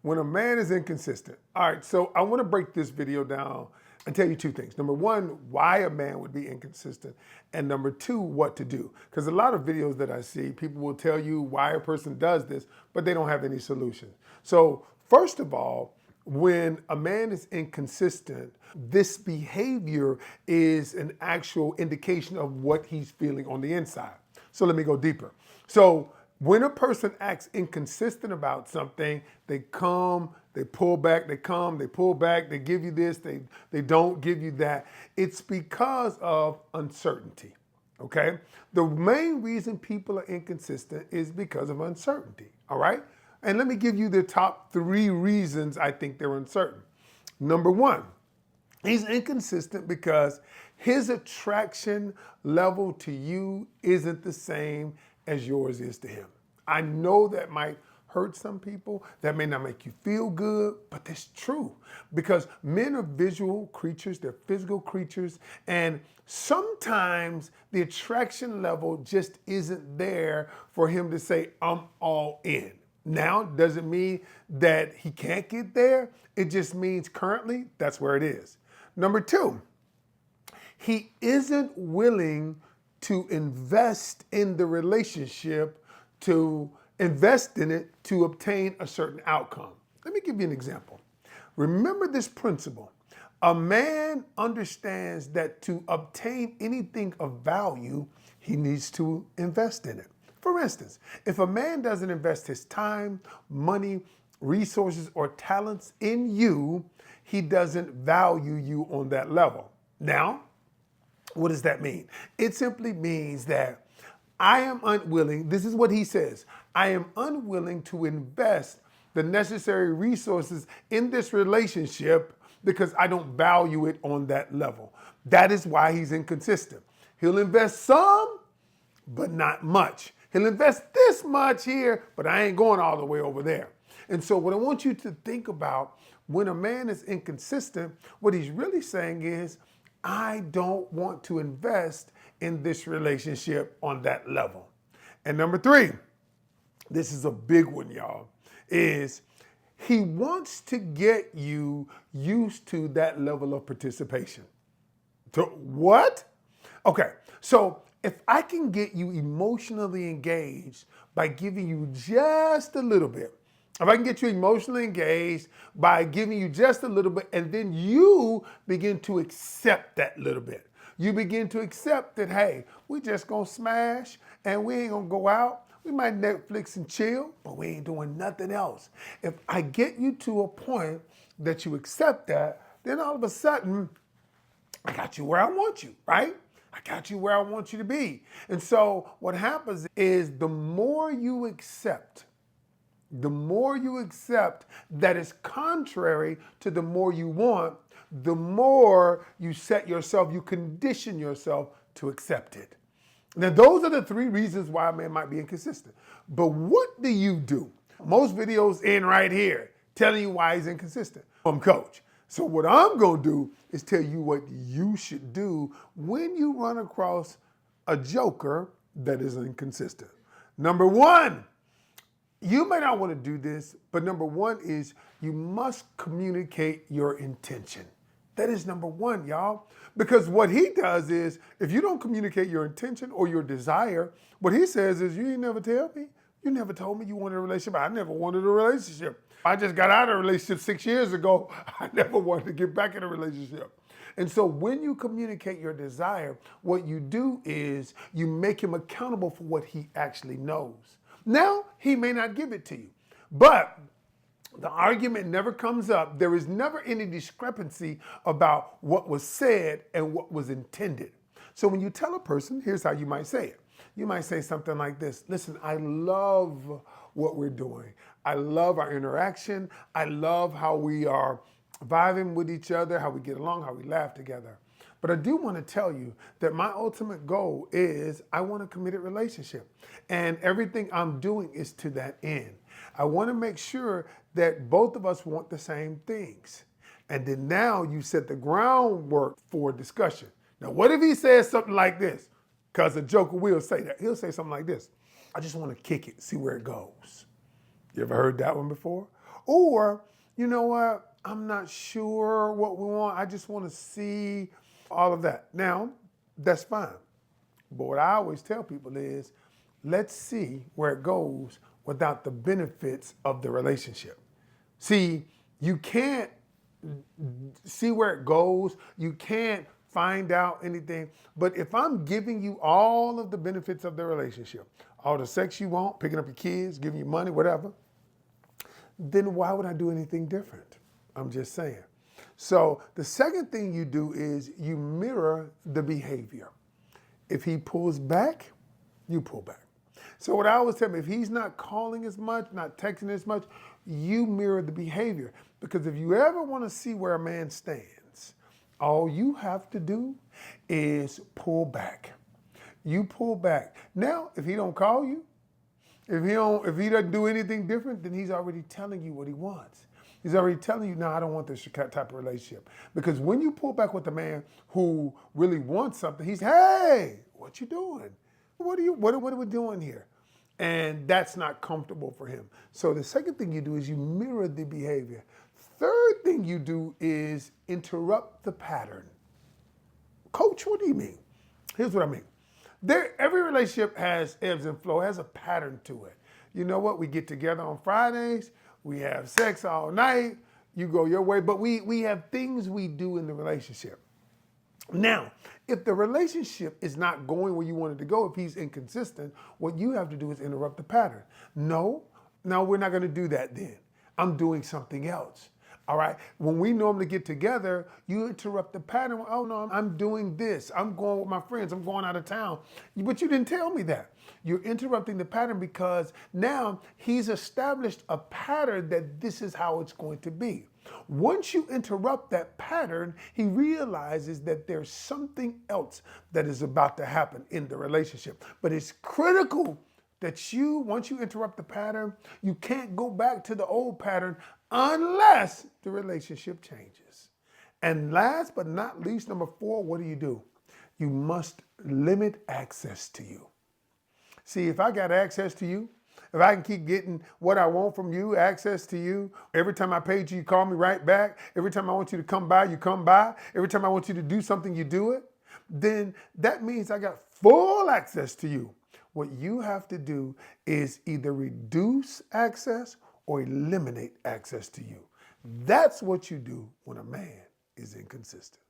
when a man is inconsistent. All right, so I want to break this video down and tell you two things. Number one, why a man would be inconsistent. And number two, what to do. Because a lot of videos that I see, people will tell you why a person does this, but they don't have any solutions. So first of all, when a man is inconsistent, this behavior is an actual indication of what he's feeling on the inside. So let me go deeper. So when a person acts inconsistent about something, they come, they pull back, they come, they pull back, they give you this, they don't give you that. It's because of uncertainty, okay? The main reason people are inconsistent is because of uncertainty, all right? And let me give you the top 3 reasons I think they're uncertain. Number one, he's inconsistent because his attraction level to you isn't the same as yours is to him. I know that might hurt some people, that may not make you feel good, but that's true because men are visual creatures, they're physical creatures, and sometimes the attraction level just isn't there for him to say, I'm all in. Now, doesn't mean that he can't get there, it just means currently that's where it is. Number 2, he isn't willing to invest in the relationship, to invest in it to obtain a certain outcome. Let me give you an example. Remember this principle. A man understands that to obtain anything of value, he needs to invest in it. For instance, if a man doesn't invest his time, money, resources, or talents in you, he doesn't value you on that level. Now, what does that mean? It simply means that I am unwilling, this is what he says, I am unwilling to invest the necessary resources in this relationship because I don't value it on that level. That is why he's inconsistent. He'll invest some, but not much. He'll invest this much here, but I ain't going all the way over there. And so what I want you to think about when a man is inconsistent, what he's really saying is, I don't want to invest in this relationship on that level. And number 3, this is a big one, y'all, is he wants to get you used to that level of participation. To what? Okay, so if I can get you emotionally engaged by giving you just a little bit, if I can get you emotionally engaged by giving you just a little bit, and then you begin to accept that little bit. You begin to accept that, hey, we just gonna smash and we ain't gonna go out. We might Netflix and chill, but we ain't doing nothing else. If I get you to a point that you accept that, then all of a sudden, I got you where I want you, right? I got you where I want you to be. And so what happens is the more you accept that is contrary to the more you want, the more you set yourself, you condition yourself to accept it. Now, those are the 3 reasons why a man might be inconsistent. But what do you do? Most videos end right here, telling you why he's inconsistent. I'm Coach. So what I'm gonna do is tell you what you should do when you run across a joker that is inconsistent. Number 1, you may not want to do this, but number 1 is you must communicate your intention. That is number 1, y'all. Because what he does is, if you don't communicate your intention or your desire, what he says is, you ain't never tell me. You never told me you wanted a relationship. I never wanted a relationship. I just got out of a relationship 6 years ago. I never wanted to get back in a relationship. And so when you communicate your desire, what you do is you make him accountable for what he actually knows. Now, he may not give it to you, but the argument never comes up. There is never any discrepancy about what was said and what was intended. So when you tell a person, here's how you might say it. You might say something like this. Listen, I love what we're doing. I love our interaction. I love how we are vibing with each other, how we get along, how we laugh together. But I do want to tell you that my ultimate goal is I want a committed relationship. And everything I'm doing is to that end. I want to make sure that both of us want the same things. And then now you set the groundwork for discussion. Now, what if he says something like this? Because a joker will say that. He'll say something like this. I just want to kick it, see where it goes. You ever heard that one before? Or, you know what, I'm not sure what we want. I just want to see all of that. Now, that's fine. But what I always tell people is, let's see where it goes without the benefits of the relationship. See, you can't see where it goes. You can't find out anything. But if I'm giving you all of the benefits of the relationship, all the sex you want, picking up your kids, giving you money, whatever, then why would I do anything different? I'm just saying. So the second thing you do is you mirror the behavior. If he pulls back, you pull back. So what I always tell him, if he's not calling as much, not texting as much, you mirror the behavior. Because if you ever want to see where a man stands, all you have to do is pull back. You pull back. Now, if he don't call you, if he doesn't do anything different, then he's already telling you what he wants. He's already telling you, no, I don't want this type of relationship. Because when you pull back with the man who really wants something, he's, hey, what you doing? What are we doing here? And that's not comfortable for him. So the second thing you do is you mirror the behavior. Third thing you do is interrupt the pattern. Coach, what do you mean? Here's what I mean. Every relationship has ebbs and flow, has a pattern to it. You know what? We get together on Fridays, we have sex all night, you go your way, but we have things we do in the relationship. Now, if the relationship is not going where you want it to go, if he's inconsistent, what you have to do is interrupt the pattern. No, we're not going to do that then. I'm doing something else. All right. When we normally get together, you interrupt the pattern. Oh, no, I'm doing this. I'm going with my friends. I'm going out of town. But you didn't tell me that. You're interrupting the pattern because now he's established a pattern that this is how it's going to be. Once you interrupt that pattern, he realizes that there's something else that is about to happen in the relationship. But it's critical that once you interrupt the pattern, you can't go back to the old pattern unless the relationship changes. And last but not least, number 4, what do? You must limit access to you. See, if I got access to you, if I can keep getting what I want from you, access to you, every time I page you call me right back. Every time I want you to come by, you come by. Every time I want you to do something, you do it. Then that means I got full access to you. What you have to do is either reduce access or eliminate access to you. That's what you do when a man is inconsistent.